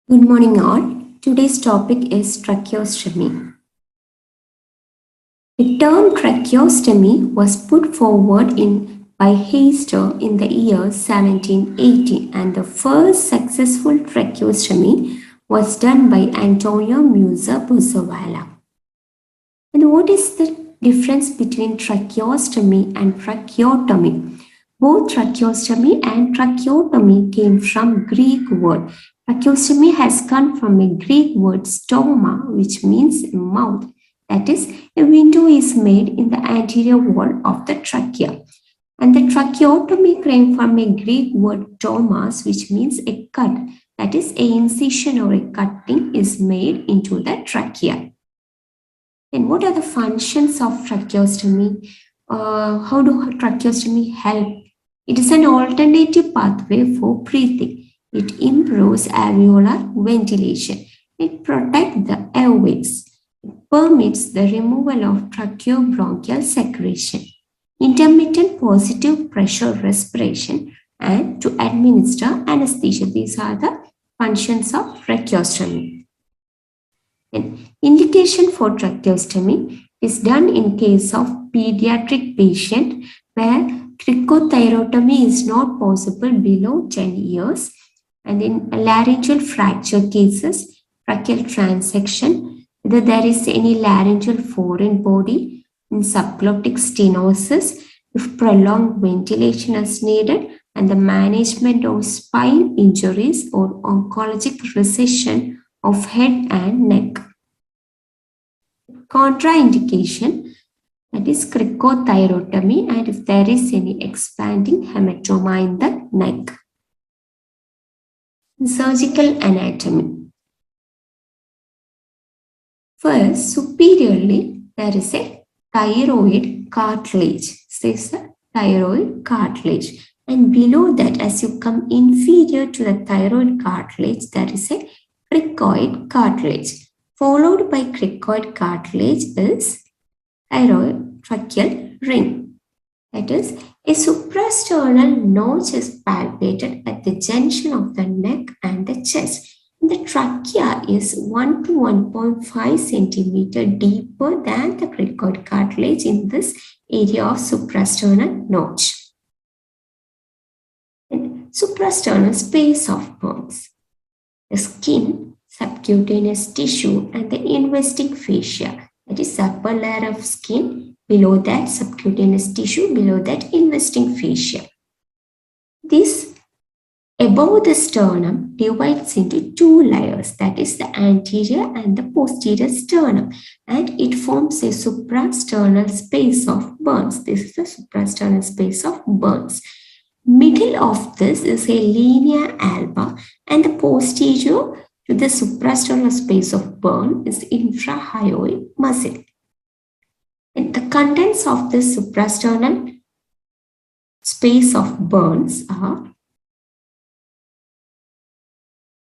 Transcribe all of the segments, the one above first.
Good morning, all. Today's topic is tracheostomy. The term tracheostomy was put forward by Heister in the year 1780, and the first successful tracheostomy was done by Antonio Musa Buzovala. And what is the difference between tracheostomy and tracheotomy? Both tracheostomy and tracheotomy came from Greek word. Tracheostomy has come from a Greek word stoma, which means mouth. That is, a window is made in the anterior wall of the trachea. And the tracheotomy came from a Greek word tomas, which means a cut. That is, an incision or a cutting is made into the trachea. And what are the functions of tracheostomy? How do tracheostomy help? It is an alternative pathway for breathing. It improves alveolar ventilation. It protects the airways. It permits the removal of tracheobronchial secretion, intermittent positive pressure respiration, and to administer anesthesia. These are the functions of tracheostomy. An indication for tracheostomy is done in case of pediatric patient where cricothyrotomy is not possible below 10 years, and in laryngeal fracture cases, tracheal transection, whether there is any laryngeal foreign body, in subglottic stenosis, if prolonged ventilation is needed, and the management of spine injuries or oncologic recession of head and neck. Contraindication, that is cricothyrotomy, and if there is any expanding hematoma in the neck. Surgical anatomy. First, superiorly, there is a thyroid cartilage. This is the thyroid cartilage. And below that, as you come inferior to the thyroid cartilage, there is a cricoid cartilage. Followed by cricoid cartilage is thyroid tracheal ring. That is, a suprasternal notch is palpated at the junction of the neck and the chest. And the trachea is 1 to 1.5 centimeter deeper than the cricoid cartilage in this area of suprasternal notch. And suprasternal space of bones. The skin, subcutaneous tissue, and the investing fascia. That is upper layer of skin, below that subcutaneous tissue, below that investing fascia. This above the sternum divides into two layers, that is the anterior and the posterior sternum, and it forms a suprasternal space of bones. This is the suprasternal space of bones. Middle of this is a linea alba, and the posterior to the suprasternal space of bone is infrahyoid muscle. And the contents of this suprasternal space of bones are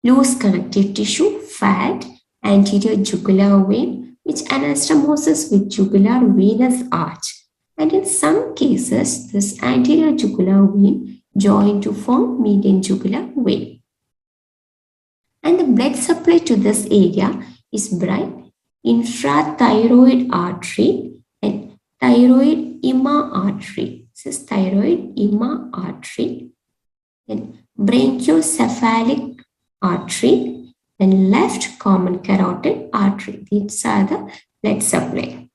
loose connective tissue, fat, anterior jugular vein, which anastomoses with jugular venous arch. And in some cases, this anterior jugular vein join to form median jugular vein. And the blood supply to this area is by infrathyroid artery and thyroid ima artery. This is thyroid ima artery, then brachiocephalic artery, then left common carotid artery. These are the blood supply.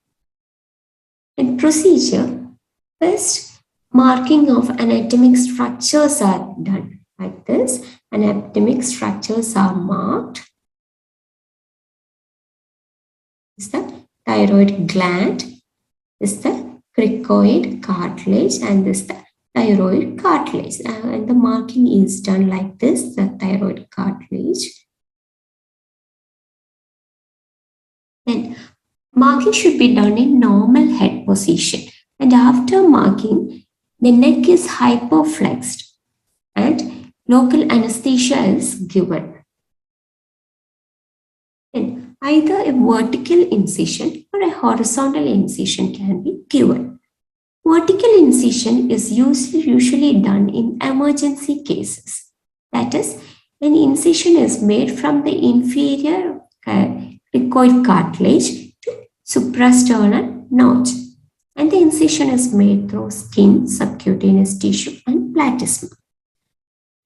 In procedure, first marking of anatomic structures are done. Like this, anatomic structures are marked. This is the thyroid gland, this is the cricoid cartilage, and this is the thyroid cartilage. And the marking is done like this, the thyroid cartilage. And marking should be done in normal head position. And after marking, the neck is hyperflexed and local anesthesia is given. And either a vertical incision or a horizontal incision can be given. Vertical incision is usually done in emergency cases. That is, An incision is made from the inferior cricoid cartilage to suprasternal notch, and the incision is made through skin, subcutaneous tissue, and platysma.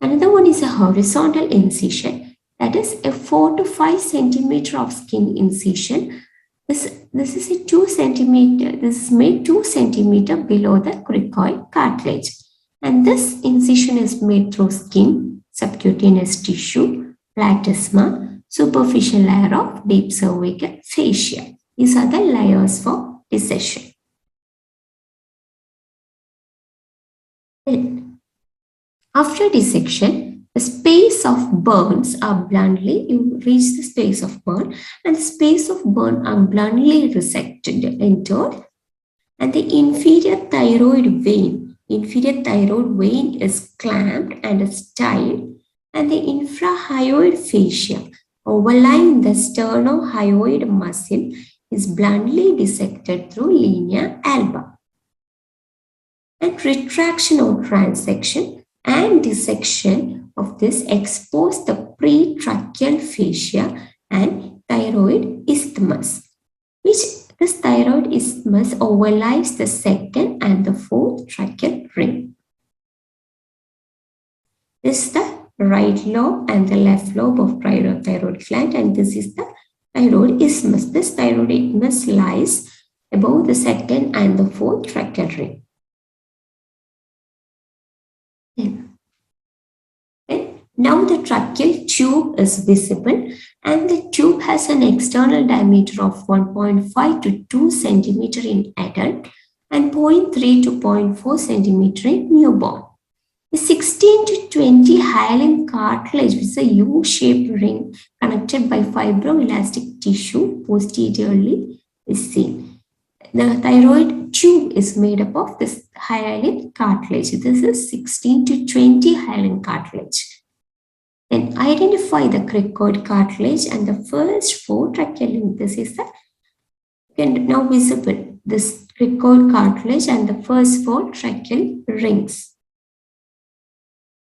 Another one is a horizontal incision, that is a 4 to 5 centimeter of skin incision. This is a 2 centimeter. This is made 2 centimeter below the cricoid cartilage, and this incision is made through skin, subcutaneous tissue, platysma, superficial layer of deep cervical fascia. These are the layers for dissection. After dissection, the space of burns are bluntly, you reach the space of burn, and the space of burn are bluntly resected, entered, and the inferior thyroid vein is clamped and is tied, and the infrahyoid fascia overlying the sternohyoid muscle is bluntly dissected through linea alba. And retraction or transection and dissection of this expose the pretracheal fascia and thyroid isthmus, which this thyroid isthmus overlies the second and the fourth tracheal ring. This is the right lobe and the left lobe of thyroid gland, and this is the thyroid isthmus. This thyroid isthmus lies above the second and the fourth tracheal ring. Now the tracheal tube is visible, and the tube has an external diameter of 1.5 to 2 centimeter in adult and 0.3 to 0.4 centimeter in newborn. The 16 to 20 hyaline cartilage with a U-shaped ring connected by fibroelastic tissue posteriorly is seen. The thyroid tube is made up of this hyaline cartilage. This is 16 to 20 hyaline cartilage. Then identify the cricoid cartilage and the first 4 tracheal rings. This is the now visible. This cricoid cartilage and the first 4 tracheal rings.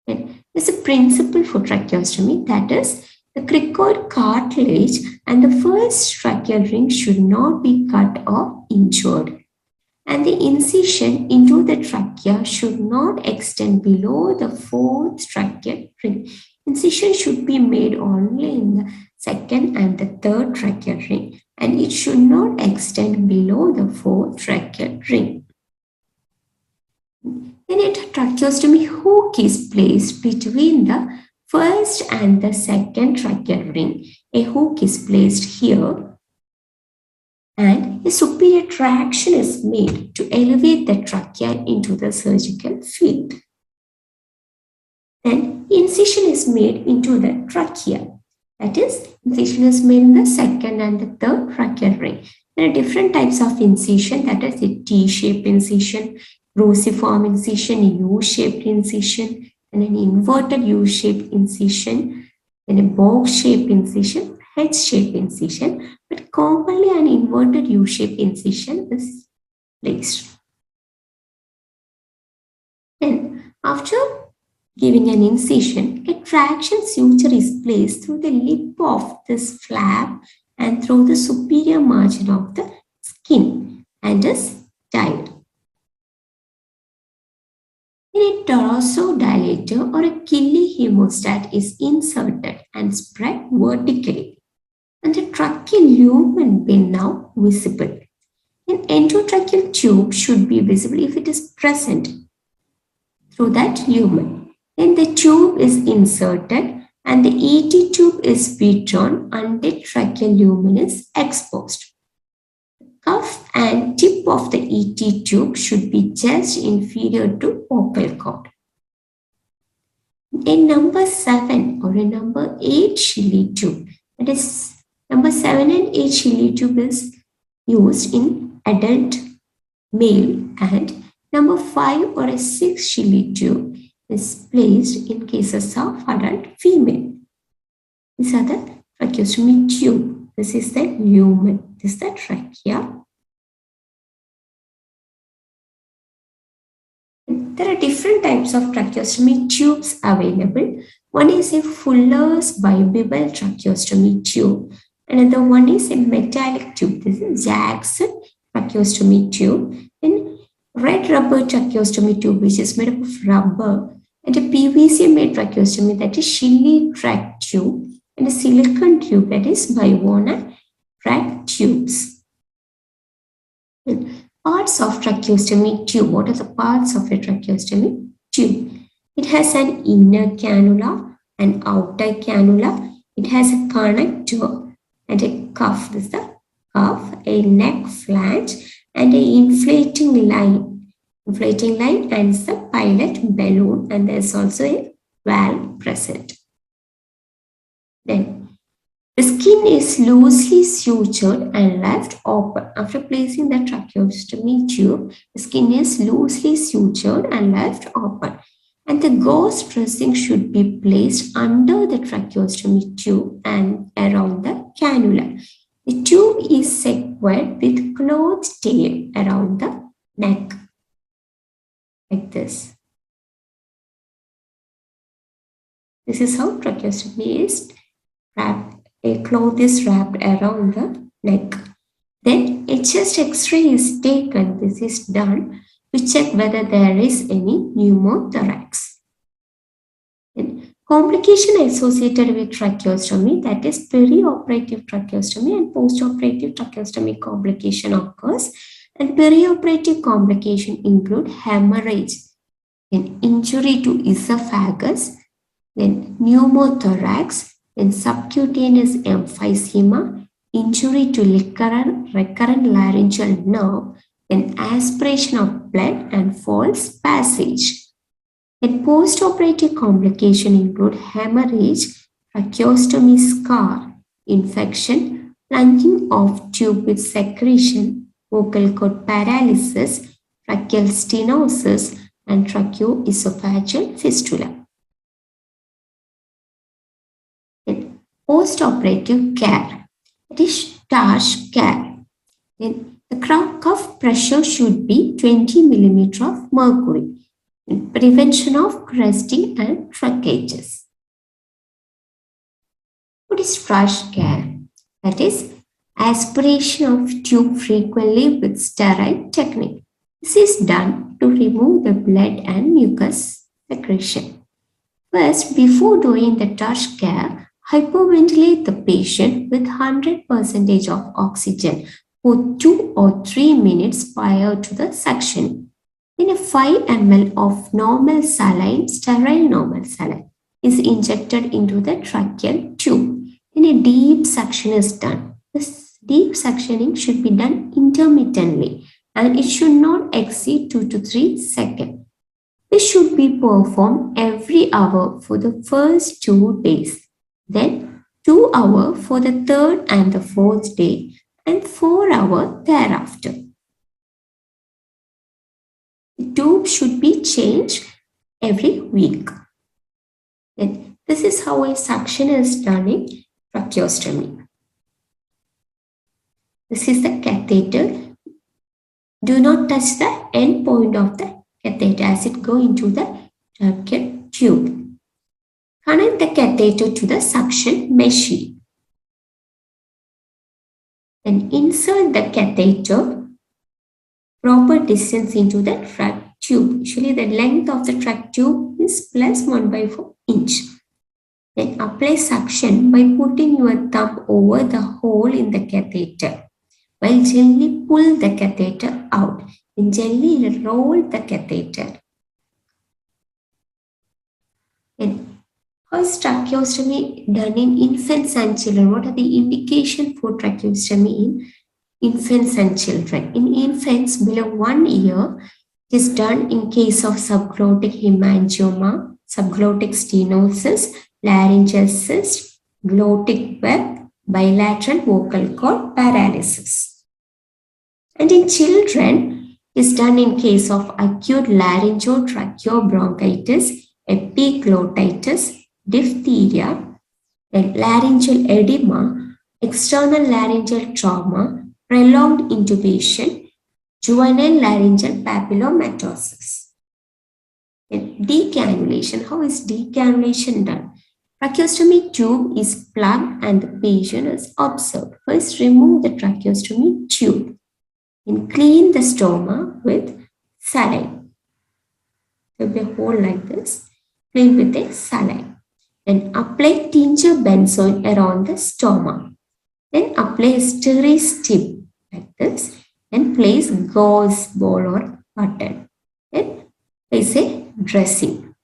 Then there's a principle for tracheostomy, that is, the cricoid cartilage and the first tracheal ring should not be cut or injured, and the incision into the trachea should not extend below the 4th tracheal ring. Incision should be made only in the 2nd and the 3rd tracheal ring, and it should not extend below the 4th tracheal ring. Then a tracheostomy hook is placed between the 1st and the 2nd tracheal ring. A hook is placed here, and a superior traction is made to elevate the trachea into the surgical field. Then incision is made into the trachea. That is, incision is made in the 2nd and the 3rd tracheal ring. There are different types of incision, that is a T-shaped incision, cruciform incision, U-shaped incision, and an inverted U-shaped incision, then a box-shaped incision, H-shaped incision, but commonly an inverted U-shaped incision is placed. Then after giving an incision, a traction suture is placed through the lip of this flap and through the superior margin of the skin and is tied. Then a torsodilator or a Killy hemostat is inserted and spread vertically, and the tracheal lumen bin now visible. An endotracheal tube should be visible if it is present through that lumen. Then the tube is inserted and the ET tube is withdrawn until tracheal lumen is exposed. The cuff and tip of the ET tube should be just inferior to vocal cord. A number 7 or a number 8 Schilly tube, that is number 7 and 8 Schilly tube is used in adult male, and number 5 or a 6 Schilly tube is placed in cases of adult female. These are the tracheostomy tube. This is the lumen. This is the trachea. There are different types of tracheostomy tubes available. One is a Fuller's bibival tracheostomy tube. Another one is a metallic tube. This is Jackson tracheostomy tube. And red rubber tracheostomy tube, which is made up of rubber. And a PVC made tracheostomy, that is Shilley track tube. And a silicon tube, that is Bivona track tubes. And parts of tracheostomy tube. What are the parts of a tracheostomy tube? It has an inner cannula, an outer cannula. It has a connector and a cuff. This is the cuff, a neck flange, and an inflating line. Inflating line ends the pilot balloon, and there's also a valve present. Then the skin is loosely sutured and left open. After placing the tracheostomy tube, the skin is loosely sutured and left open. And the gauze dressing should be placed under the tracheostomy tube and around the cannula. The tube is secured with cloth tape around the neck, like this. This is how tracheostomy is wrapped. A cloth is wrapped around the neck. Then a chest X-ray is taken. This is done to check whether there is any pneumothorax. Then complication associated with tracheostomy, that is perioperative tracheostomy and postoperative tracheostomy complication occurs. And perioperative complication include hemorrhage, then injury to esophagus, then pneumothorax, then subcutaneous emphysema, injury to recurrent laryngeal nerve, then aspiration of blood and false passage. Then postoperative complication include hemorrhage, tracheostomy scar, infection, plunging of tube with secretion, vocal cord paralysis, tracheal stenosis, and tracheoesophageal fistula. Postoperative care, it is TASH care. Then the cuff pressure should be 20 mm of mercury. And prevention of crusting and tracheitis. What is TASH care? That is aspiration of tube frequently with sterile technique. This is done to remove the blood and mucus secretion. First, before doing the TASH care, hyperventilate the patient with 100% of oxygen for 2 or 3 minutes prior to the suction. Then a 5 ml of normal saline, sterile normal saline, is injected into the tracheal tube. Then a deep suction is done. This deep suctioning should be done intermittently and it should not exceed 2 to 3 seconds. This should be performed every hour for the first 2 days. Then 2 hours for the 3rd and the 4th day and 4 hours thereafter. The tube should be changed every week. Then this is how a suction is done in tracheostomy. This is the catheter. Do not touch the end point of the catheter as it goes into the tracheal tube. Connect the catheter to the suction machine. Then insert the catheter proper distance into the tract tube. Usually the length of the tract tube is plus 1/4 inch. Then apply suction by putting your thumb over the hole in the catheter while gently pull the catheter out and gently roll the catheter. Then how is tracheostomy done in infants and children? What are the indications for tracheostomy in infants and children? In infants below 1 year, it is done in case of subglottic hemangioma, subglottic stenosis, laryngeal cyst, glottic web, bilateral vocal cord paralysis. And in children, it is done in case of acute laryngotracheobronchitis, epiglottitis, diphtheria, laryngeal edema, external laryngeal trauma, prolonged intubation, juvenile laryngeal papillomatosis. And decannulation. How is decannulation done? Tracheostomy tube is plugged and the patient is observed. First, remove the tracheostomy tube and clean the stoma with saline. There will be a hole like this. Clean with a saline. Then apply tincture benzoin around the stoma. Then apply a steri tip like this and place gauze ball or button. Then place a dressing.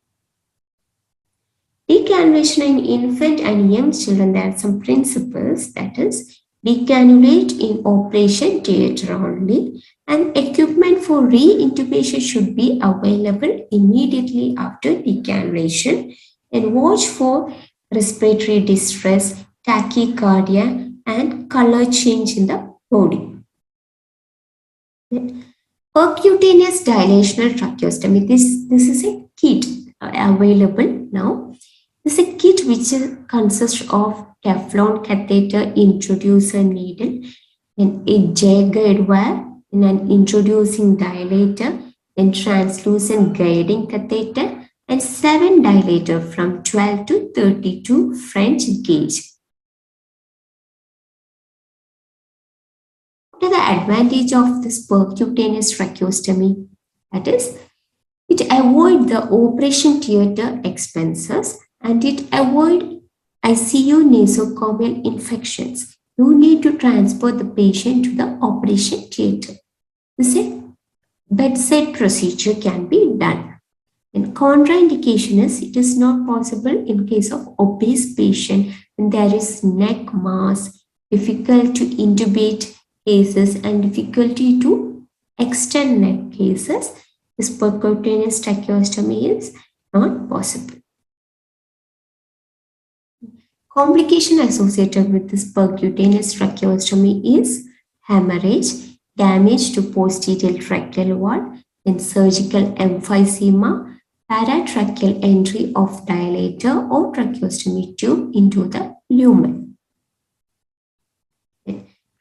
Decannulation in infant and young children, there are some principles, that is, decannulate in operation theatre only, and equipment for re-intubation should be available immediately after decannulation, and watch for respiratory distress, tachycardia, and color change in the body. Percutaneous dilational tracheostomy. This is a kit available now. This is a kit which consists of Teflon catheter, introducer needle, and a J-guide wire, and an introducing dilator, and translucent guiding catheter, and 7 dilator from 12 to 32 French gauge. What are the advantage of this percutaneous tracheostomy? That is, it avoids the operation theatre expenses and it avoids ICU nosocomial infections. You need to transport the patient to the operation theatre. This bedside procedure can be done. And contraindication is it is not possible in case of obese patient when there is neck mass, difficult to intubate cases and difficulty to extend neck cases. This percutaneous tracheostomy is not possible. Complication associated with this percutaneous tracheostomy is hemorrhage, damage to posterior tracheal wall, and surgical emphysema, paratracheal entry of dilator or tracheostomy tube into the lumen.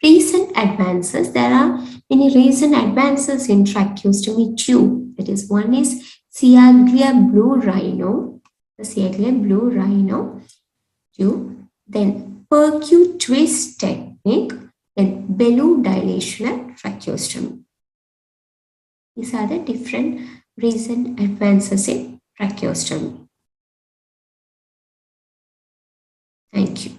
Recent advances. There are many recent advances in tracheostomy tube. That is, one is Ciaglia Blue Rhino, the Ciaglia Blue Rhino tube, then percute twist technique, then bellow dilational tracheostomy. These are the different recent advances in tracheostomy. Thank you.